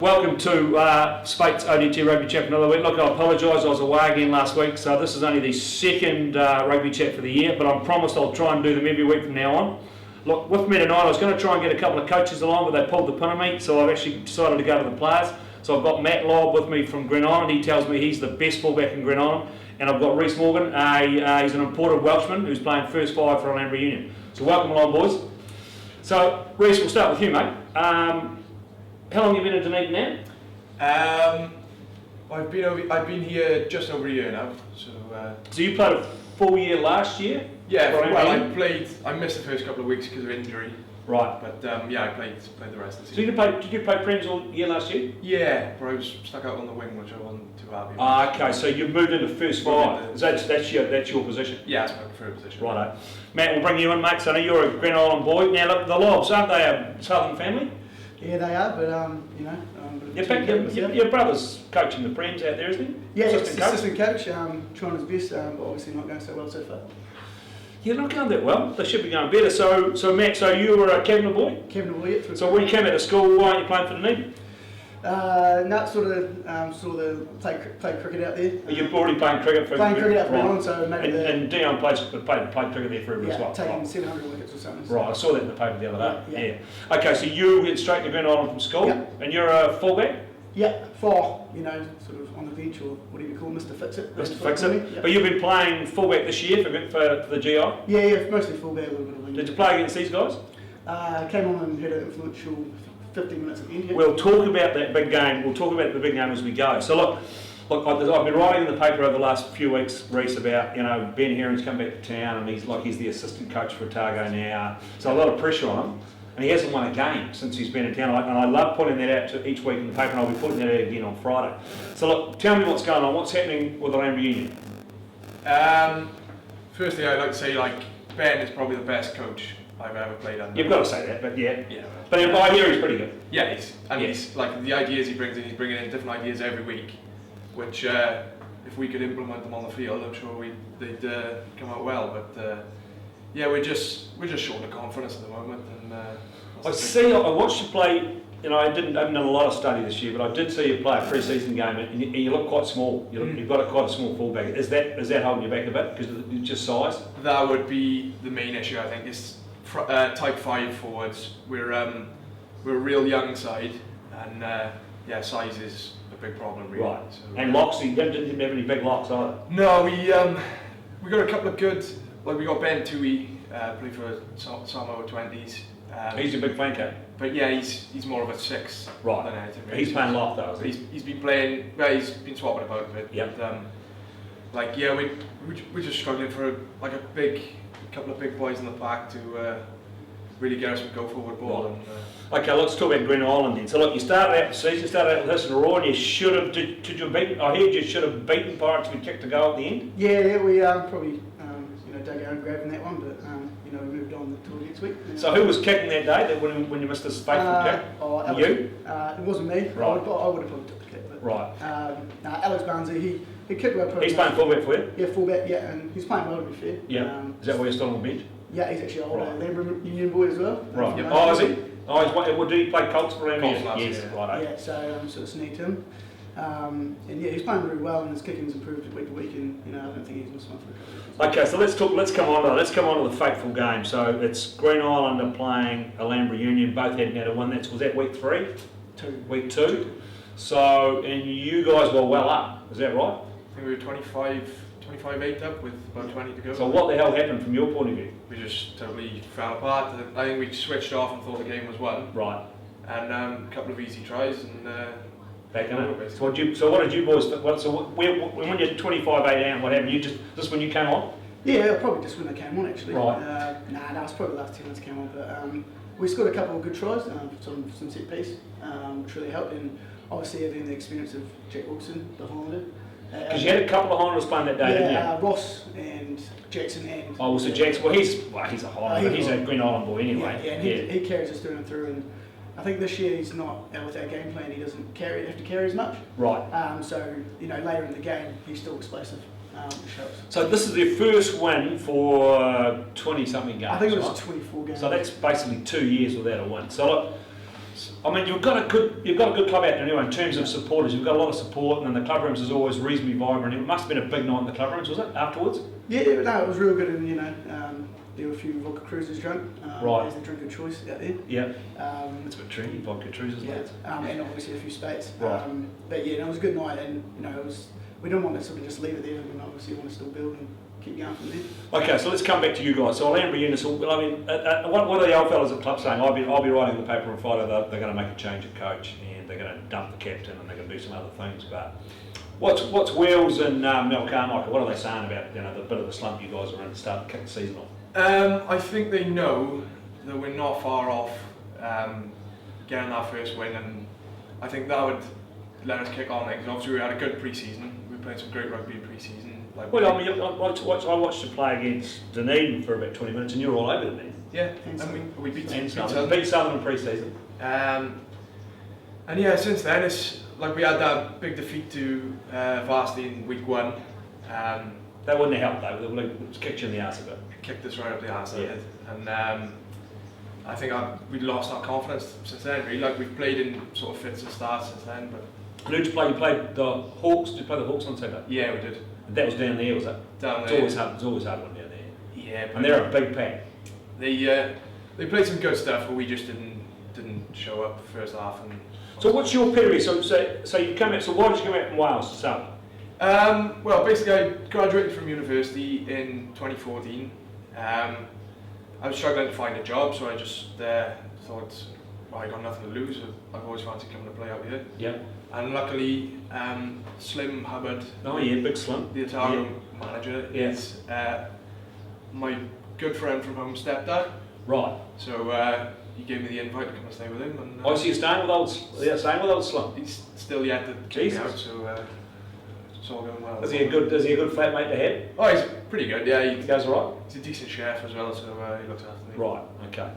Welcome to Spate's ODT Rugby Chat for another week. Look, I apologise, I was away again last week, so this is only the second Rugby Chat for the year, but I promised I'll try and do them every week from now on. Look, with me tonight, I was going to try and get a couple of coaches along, but they pulled the pin on me, so I've actually decided to go to the players. So I've got Matt Lobb with me from Green Island. He tells me he's the best fullback in Green Island. And I've got Reece Morgan, he's an imported Welshman who's playing first five for Orlando Union. So welcome along, boys. So, Reece, we'll start with you, mate. How long have you been in Dunedin now? I've been here just over a year now. So you played a full year last year? Yeah, well, I missed the first couple of weeks because of injury. Right. But yeah, I played the rest of the So season. did you play Prem's all year last year? Yeah, but I was stuck out on the wing, which I wasn't too happy with. Okay, so you've moved into first five. That's your position? Yeah, that's my preferred position. Righto. Matt, we'll bring you in, mate. So I know you're a Green Island boy. Now, look, the Lobbs, aren't they a southern family? Yeah, they are, but Your brother's coaching the Prems out there, isn't he? Yeah, assistant coach, trying his best, but obviously not going so well so far. Yeah, not going that well. They should be going better. So Matt, so you were a Cabinet boy? Cabinet boy, yeah. So when you came out of school, why aren't you playing for Dunedin? No, sort of played cricket out there. You're already playing cricket for cricket out for right. Ireland, so maybe and Dion played cricket there forever as well. Taking right. 700 wickets or something. Right, I saw that in the paper the other day. Yeah. Okay, so you went straight to Green Island from school, and you're a fullback? Yeah, sort of on the bench or whatever you call Mr. Fix-It. Mr. Fix-It. Yep. But you've been playing fullback this year for the GI? Yeah, mostly fullback, a little bit of wing. Did you play against these guys? Came on and had an influential 15 minutes at the end. We'll talk about that big game. We'll talk about the big game as we go. So look, I've been writing in the paper over the last few weeks, Reece, about Ben Herring's come back to town and he's the assistant coach for Otago now. So a lot of pressure on him, and he hasn't won a game since he's been in town. And I love putting that out to each week in the paper, and I'll be putting that out again on Friday. So look, tell me what's going on. What's happening with the Orlando Union? Firstly, I'd like to say Ben is probably the best coach I've ever played under. You've got to say that, but yeah. But Yeah. I hear he's pretty good. Yeah, he's like the ideas he brings in. He's bringing in different ideas every week, which if we could implement them on the field, I'm sure they'd come out well. But yeah, we're just short of confidence at the moment. And I watched you play. I haven't done a lot of study this year, but I did see you play a pre-season game, and you look quite small. You've got quite a small fullback. Is that holding you back a bit because it's just size? That would be the main issue, I think. Is type 5 forwards. We're a real young side, and size is a big problem, really. Right. So, and locks, you didn't have any big locks either. No, we got a couple of good. Like we got Ben Tui, played for Samoa 20s. He's a big flanker. But yeah, he's more of a 6 right. than anything. Really. He's playing lock though. He's been playing. Well, he's been swapping about a bit. Yep. But we're just struggling for a couple of big boys in the pack to really get us some go forward ball. Right. Okay, let's talk about Green Island then. So look, you started out the season, with this in a row, and you should have. Did you beat? I heard you should have beaten Pirates if you kicked a goal at the end. Yeah, we probably dug our own grave in that one, but we moved on to the next week. So who was kicking that day? When you missed this faithful kick? You? It wasn't me. Right. I would have probably took the kick. But, right. Alex Barnsley, he kicked well. He's playing fullback for you? Yeah, fullback. Yeah, and he's playing well to be fair. Yeah. Is that why you're still on the bench? Yeah, he's actually an older Orlando Union boy as well. Right. Oh, is he? Oh, did he play Colts for Orlando? Yes. Right. Yeah, so sort of snagged him. And yeah, he's playing really well, and his kicking's improved week to week, and I don't think he's missed one for a couple of weeks. Okay, so let's come on to the fateful game. So it's Green Island are playing Orlando Union. Both had now to win. Was that week 3? Week 2. So and you guys were well up. Is that right? I think we were 25-8 up with about 20 to go. So what the hell happened from your point of view? We just totally fell apart. I think we switched off and thought the game was won. Right. And a couple of easy tries and back in it. So what did you boys? When you're 25-8 out, what happened? This when you came on? Yeah, probably just when they came on actually. Right. That was probably the last 10 minutes came on, but we scored a couple of good tries, some set piece, which really helped, and obviously having the experience of Jack Wilson, the Highlander. Because you had a couple of Highlanders playing that day, didn't you? Ross and Jackson and... Oh, so Jackson, he's a Highlander, he's a Green Island boy anyway. Yeah, and he carries us through and through, and I think this year he's not, with our game plan, he doesn't have to carry as much. Right. So, later in the game, he's still explosive, which helps. So this is their first win for 20-something games, I think it was right? 24 games. So that's basically 2 years without a win. So look, I mean, you've got a good club out there anyway in terms of supporters. You've got a lot of support, and then the club rooms is always reasonably vibrant. It must have been a big night in the club rooms, was it? Afterwards? Yeah, no, it was real good, and there were a few vodka cruisers drunk. Right. There's the drink of choice out there. Yeah. It's a bit trendy, vodka cruisers. Yeah. And obviously a few spates. Right. But yeah, no, it was a good night, and we don't want to sort of just leave it there. We obviously want to still build and keep going from there. Okay, so let's come back to you guys. So Landry Eunice, what are the old fellas at the club saying? I'll be writing in the paper on Friday that they're going to make a change of coach and they're going to dump the captain and they're going to do some other things. But what's Wells and Mel Carmichael? What are they saying about the bit of the slump you guys are in to start kicking the season off? I think they know that we're not far off getting our first win, and I think that would let us kick on. Because obviously we had a good pre-season. We played some great rugby in pre-season. Well, I mean, I watched you play against Dunedin for about 20 minutes, and you were all over them. Yeah, and we beat Southern. Beat Southern in pre-season. And yeah, since then it's like we had that big defeat to Varsity in week 1. That wouldn't have helped though. It kicked you in the arse a bit. Kicked us right up the arse, yeah. And I think we lost our confidence since then. Really, like we've played in sort of fits and starts since then. But who did you play? You played the Hawks. Did you play the Hawks on Saturday? Yeah, we did. That was down there, was it? Down it's there. It's always hard one down there. Yeah, and they're a big pack. They played some good stuff, but we just didn't show up first half. And so what's your pedigree? So you come out. So why did you come out from Wales to start? Well, basically, I graduated from university in 2014. I was struggling to find a job, so I just thought, well, I got nothing to lose. I've always fancied coming to play out here. Yeah. And luckily, Slim Hubbard, oh yeah, big Slim, the Otago manager, is my good friend from home stepdad. Right. So he gave me the invite to come and stay with him. And, so you're staying with old Slim? He's still yet to kick me out, so it's all going well. Is he a good flatmate to have? Oh, he's pretty good. Yeah, he goes all right. He's a decent chef as well, so he looks after me. Right. Okay.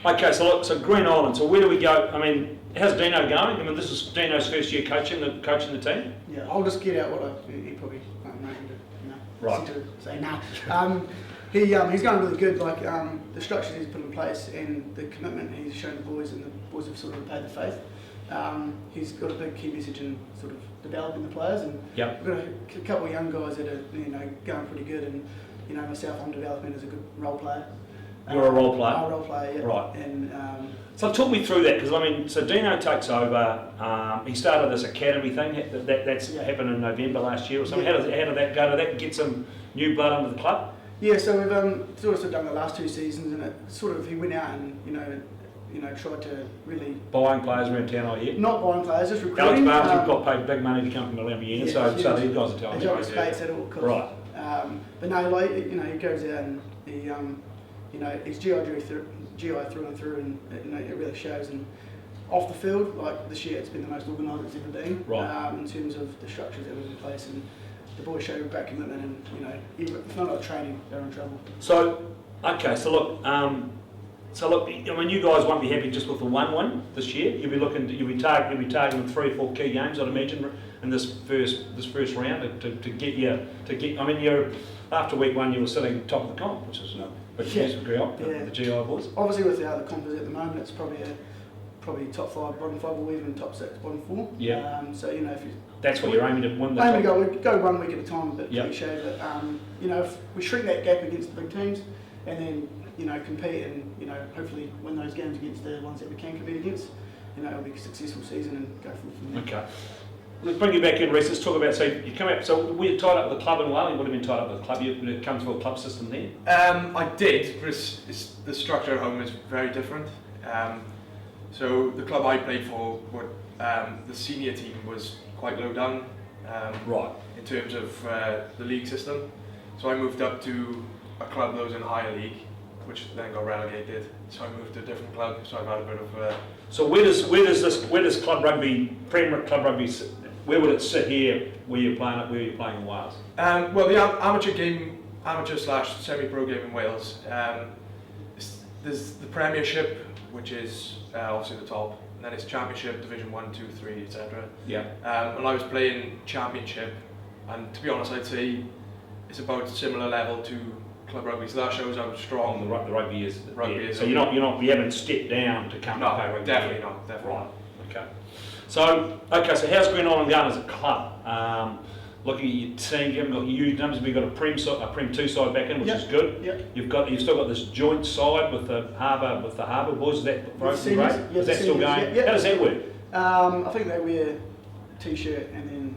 Okay. So Green Island. So where do we go? I mean, how's Dino going? I mean, this is Dino's first year coaching the team. Yeah, I'll just get out what he probably won't know right. to say now. He's going really good. Like the structures he's put in place and the commitment he's shown the boys, and the boys have sort of paid the faith. He's got a big key message in sort of developing the players, and yep. we've got a couple of young guys that are going pretty good, and myself, I'm developing as a good role player. You're a role player? I'm a role player, yeah. Right. And so talk me through that, because I mean, so Dino takes over. He started this academy thing that's happened in November last year or something. Yeah. How did that go? Did that get some new blood under the club? Yeah, so we've sort of done the last 2 seasons, and it sort of he went out and tried to really buying players around town. I hear. Not buying players, just recruiting. Alex Barnes got paid big money to come from Malamba Union, so these guys are telling me. Spates at all costs. Right. But no, like he goes out and he he's GI through and through, and it really shows. And off the field, like this year, it's been the most organised it's ever been. Right. In terms of the structures that were in place, and the boys show great commitment, and even if not like training, they're in trouble. So, okay, so look, I mean, you guys won't be happy just with the 1 win this year. You'll be targeting 3 or 4 key games, I'd imagine, in this first round to get. I mean, you're after week 1, you were sitting top of the comp, which is big news for the GI boys. Obviously, with the other comp at the moment, it's probably top 5, bottom 5, or even top 6, bottom 4. Yeah. So if you. That's what you're aiming to win. Aiming to go 1 week at a time, but yep. cliche. But if we shrink that gap against the big teams, and then compete and hopefully win those games against the ones that we can compete against, it'll be a successful season and go from there. Okay. Let's bring you back in, Reece. Let's talk about, so you come out, so were you tied up with the club in Wales? You would have been tied up with the club. You come through a club system there? I did, but the structure at home is very different. So the club I played for, the senior team was quite low down. Right. In terms of the league system. So I moved up to a club that was in higher league, which then got relegated. So I moved to a different club. So I've had a bit of. So where does club rugby, Premier Club Rugby, where would it sit here? Where you're playing in Wales? Well, the amateur/semi-pro game in Wales. There's the Premiership, which is obviously the top, and then it's Championship, Division 1, 2, 3, etc. Yeah. And I was playing Championship, and to be honest, I'd say it's about similar level to club rugby, so that shows how strong The rugby is. Rugby yeah. is. So you haven't stepped down to come No, and play rugby. definitely not. Definitely Right. Okay. So how's Green Island going as a club? Looking at your team, you haven't got huge numbers. We've got a Prem 2 side back in, which is good. Yep. You've still got this joint side with the Harbour boys. Is that broken seniors, great? yeah, Is that the still seniors, going? yeah. How does that work? I think they wear a t-shirt and then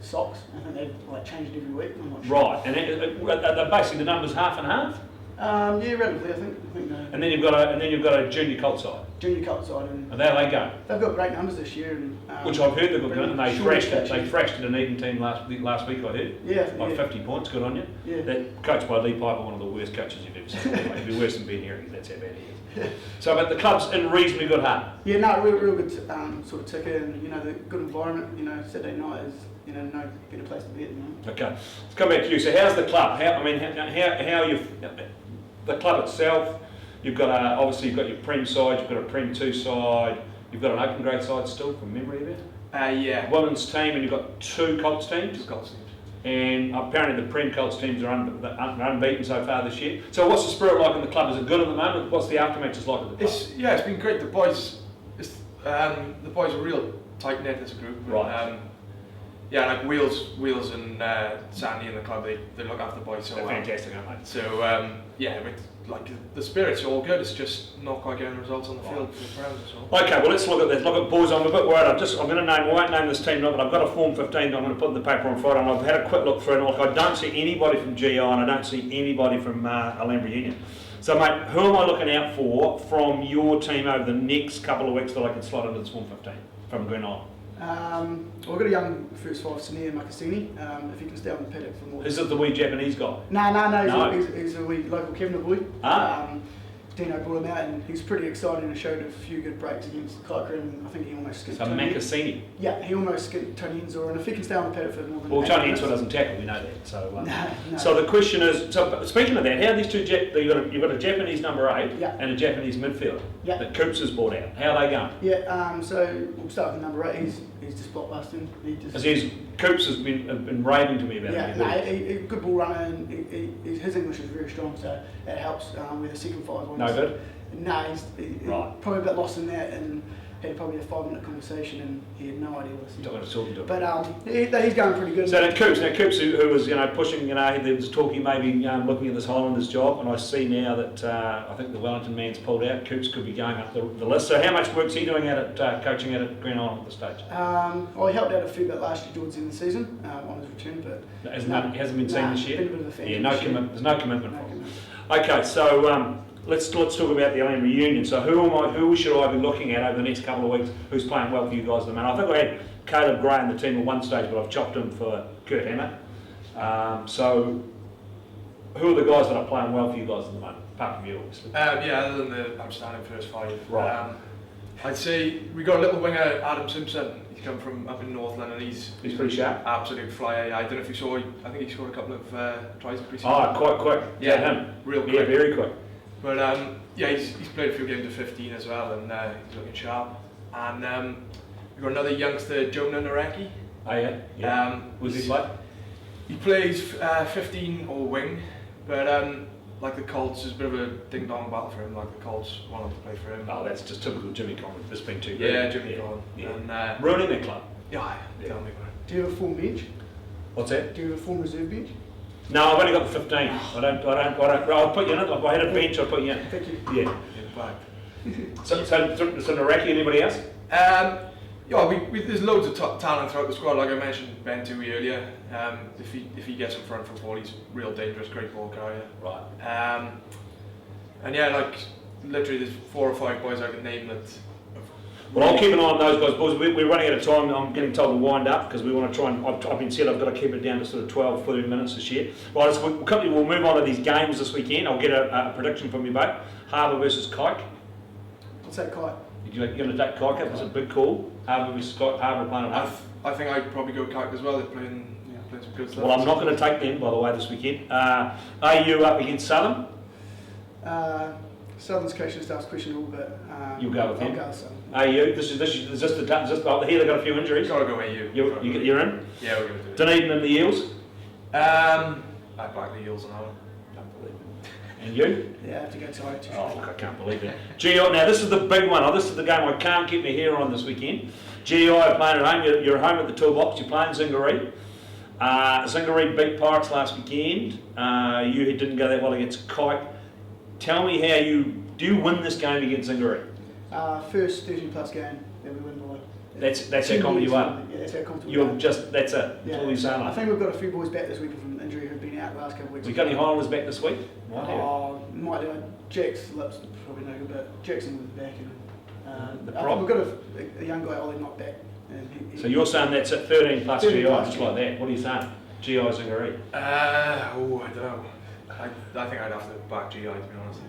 socks. I think they like change it every week. I'm not sure. Right, and are basically the numbers half and half. Yeah, relatively. I think And then you've got a junior cult side. junior cult side, and And there they go. they've got great numbers this year. And Which I've heard they've got good, and they short thrashed it. They catches. thrashed the Dunedin team last week. I heard. Yeah, Like yeah. 50 points. Good on you. Yeah. That coached by Lee Piper, one of the worst coaches you've ever seen. It'd be worse than Ben Herring. That's how bad he is. So, but the club's in reasonably good heart. Yeah, no, real good sort of ticket, and the good environment. Saturday night is no better place to be at. Okay, let's come back to you. So, how's the club? How you the club itself? You've got obviously you've got your Prem side, you've got a Prem 2 side, you've got an open grade side still from memory of it. Yeah. Women's team, and you've got 2 Colts teams. 2 Colts teams. And apparently the Prem Colts teams are unbeaten so far this year. So what's the spirit like in the club? Is it good at the moment? What's the aftermatches like at the club? It's been great. The boys are real tight knit as a group. Right. Yeah, like Wheels and Sandy in the club, they look after the boys so They're well. fantastic, aren't they? So like the spirit's all good. It's just not quite getting results on the field for the Browns as well. Okay, well let's look at this. Look at boys. I'm a bit worried. I won't name this team, but I've got a Form 15 that I'm going to put in the paper on Friday, and I've had a quick look through, and I don't see anybody from GI, and I don't see anybody from Alhambra Union. So, mate, who am I looking out for from your team over the next couple of weeks that I can slot into this Form 15 from Green Island? We've got a young first five, Sunir Makasini. If he can stay on the paddock for more. Is it the wee Japanese guy? No. He's a wee local Kevner boy. Ah. Dino brought him out, and he's pretty exciting and showed a few good breaks against Kaikoura, and I think he almost skipped So Tony. Makasini. Yeah, he almost skipped Tony Enzor, and if he can stay on the paddock for more than Well, 8 Tony minutes- Ensor doesn't tackle, we know that. So, No. so the question is, so speaking of that, how are these two, you've got a Japanese number 8 Yeah. and a Japanese midfielder Yeah. that Coops has bought out. How are they going? Yeah, so we'll start with number 8. He's just blockbusting. Because Coops has been raving to me about Yeah, him. no, he good ball runner, and his English is very strong, so it helps with the second five. No good? No, he's Right. probably a bit lost in that, and had probably a 5-minute conversation, and he had no idea what You're to say. talking to him. But he's going pretty good. So now Coops who was pushing, there was talking maybe looking at this Highlanders job, and I see now that I think the Wellington man's pulled out. Coops could be going up the list. So how much work's he doing coaching at Green Island at this stage? Well, he helped out a few bit last year towards the end of the season on his return, but He hasn't been seen this year. Been a bit of a fan Yeah, this year. there's no commitment. No from him. commitment. Okay, so let's talk about the Alhambra Union. So who should I be looking at over the next couple of weeks? Who's playing well for you guys at the moment? I think I had Caleb Gray in the team at one stage, but I've chopped him for Kurt Hammer. So who are the guys that are playing well for you guys at the moment, apart from you, obviously? Other than the outstanding first 5. Right. I'd say we got a little winger, Adam Simpson. He's come from up in Northland, and he's pretty sharp. Absolute flyer. I don't know if you saw. I think he scored a couple of tries in pre-season. Oh, quite quick. Yeah, him. real quick. Yeah, very quick. But he's played a few games of 15 as well, and he's looking sharp. And we've got another youngster, Jonah Nareki. Oh yeah. Yeah. Who's he play? He plays 15 or wing, but like the Colts, is a bit of a ding-dong battle for him. Like the Colts want him to play for him. Oh, that's just typical Jimmy Conlon. This been too Yeah, good. Jimmy Conlon. Yeah. And ruining their club. yeah, tell me about do you have a full bench? What's that? Do you have a full reserve bench? No, I've only got the 15. I don't. I'll put you in it. If I had a bench, I'll put you in. Thank you. Yeah. it. Back. So Nareki, anybody else? There's loads of talent throughout the squad. Like I mentioned Ben Tui earlier. If he gets in front football, he's real dangerous, great ball carrier. Right. And yeah, like literally, there's 4 or 5 boys I could name that. Well, I'll keep an eye on those guys, boys. We're running out of time. I'm getting told to wind up because we want to try and. I've been said I've got to keep it down to sort of 12, 13 minutes this year. Right, so we'll move on to these games this weekend. I'll get a prediction from you both. Harbour versus Kike. I'd say Kite. You're going to take Kike up? It's a big call. Harbour versus Kike. Harbour playing at home. I think I'd probably go Kite as well. They're playing some good stuff. Well, I'm not going to take them, by the way, this weekend. Are you up against Southern? Southern's coaching staff's questionable, but You'll go with him? I'll go with Southern. Are you? This is just here they've got a few injuries. Gotta go AU. You're in? Yeah, we're going to do it. Dunedin and the Eels? I back the Eels on that one. Don't believe it. And you? Yeah, I have to go Tyree. Oh, look, I can't believe it. GI, now this is the big one. Oh, this is the game I can't get my hair on this weekend. GI are playing at home. You're home at the Toolbox. You're playing Zingaree. Zingaree beat Pirates last weekend. You didn't go that well against Kite. Tell me how do you win this game against Zingaree? First 13 plus game that we win by. That's how confident you are. Yeah, that's how confident You're we are. just, that's it. Yeah, That's all you're saying. I think we've got a few boys back this week from injury who've been out the last couple of weeks. We got any Highlanders back this week? Might do. Jack's lips probably no good, but Jackson was back. And The I think problem- we've got a young guy, Ollie, not back. And So you're saying that's at 13 plus 13 GI, plus, just like that. What are you saying? GI Zingaree. I don't know. I think I'd have to back GI, to be honest.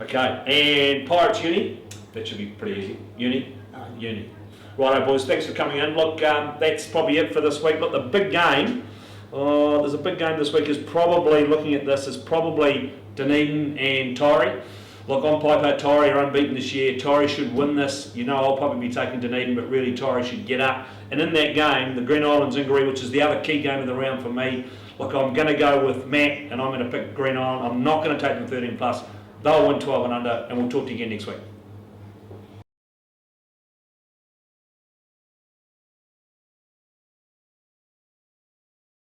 Okay, and Pirates Uni. That should be pretty easy. Uni. Uni. Righto, boys. Thanks for coming in. Look, that's probably it for this week. Look, the big game. There's a big game this week. Is probably looking at this is probably Dunedin and Tyree. Look, on Piper, Tyree are unbeaten this year. Tyree should win this. You know, I'll probably be taking Dunedin, but really Tyree should get up. And in that game, the Green Island Zingaree, which is the other key game of the round for me. Look, I'm going to go with Matt, and I'm going to pick Green Island. I'm not going to take them 13 plus. They'll win 12 and under, and we'll talk to you again next week.